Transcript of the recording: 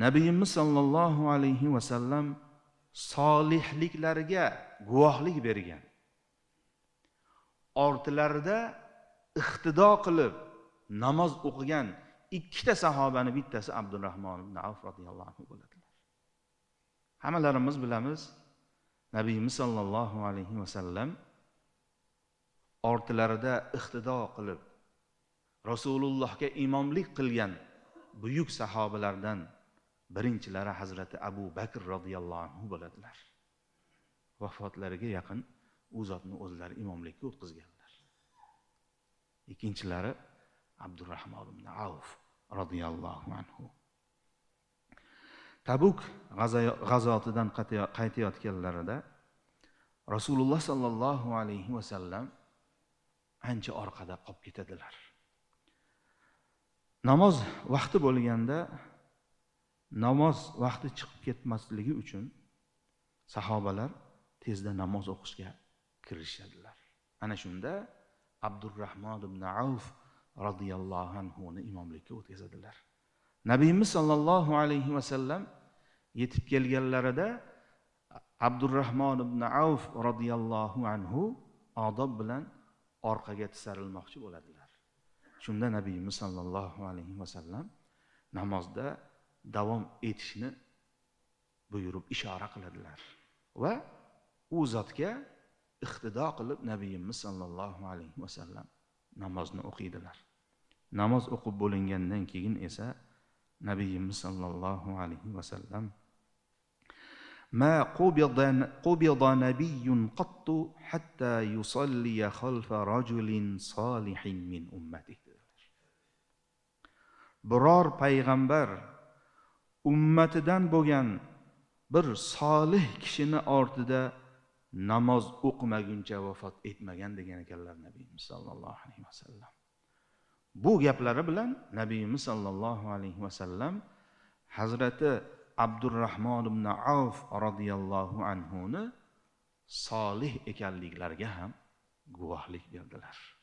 Nabiyimiz sallallohu alayhi va sallam solihliklariga guvohlik bergan. Ortilarida iqtido qilib namoz o'qigan ikkita sahobani bittasi Abdurrahmon ibn Avf radhiyallohu anhu bo'ladilar. Hammalarimiz bilamiz, Nabiyimiz sallallohu alayhi va sallam ortilarida iqtido qilib Rasulullohga imomlik qilgan buyuk sahobalardan birinchilari Hazrati Abu Bakr radhiyallohu anhu bo'ladilar. Vafotlariga yaqin u zotni o'zlari imomlikka o'tkazganlar. Ikkinchilari Abdurrahmon ibn Avf radhiyallohu anhu. Tabuk g'azotidan qaytayotganlarida Rasululloh sallallohu alayhi va sallam ancha orqada qolib ketadilar. Namoz vaqti bo'lganda namoz vaqti chiqib ketmasligi uchun sahobalar tezda namoz o'qishga kirishadilar. Ana shunda Abdurrahmon ibn Avf radhiyallohu anhu ni imomlikka o'tkazadilar. Nabiyimiz sallallohu alayhi va sallam yetib kelganlarida Abdurrahmon ibn Avf radhiyallohu anhu odob bilan orqaga tisarilmoqchi bo'ladilar. Shunda Nabiyimiz sallallohu alayhi va sallam namozda davom etishni buyurib ishora qiladilar va u zotga iqtido qilib Nabiyimiz sallallohu alayhi va sallam namozni o'qiydilar. Namoz o'qib bo'lingandan keyin esa Nabiyimiz sallallohu alayhi va sallam ma qubida nabiyyun qattu hatta yusalli khalfa rajulin salihin min ummatihi. Biror payg'ambar ummatidan bo'lgan bir solih kishini ortida namoz o'qimaguncha vafot etmagan degan ekanlar Nabiyimiz sallallohu alayhi va sallam. Bu gaplari bilan Nabiyimiz sallallohu alayhi va sallam Hazrati Abdurrahmon ibn Avf radhiyallohu anhu ni solih ekanliklariga ham guvohlik berdilar.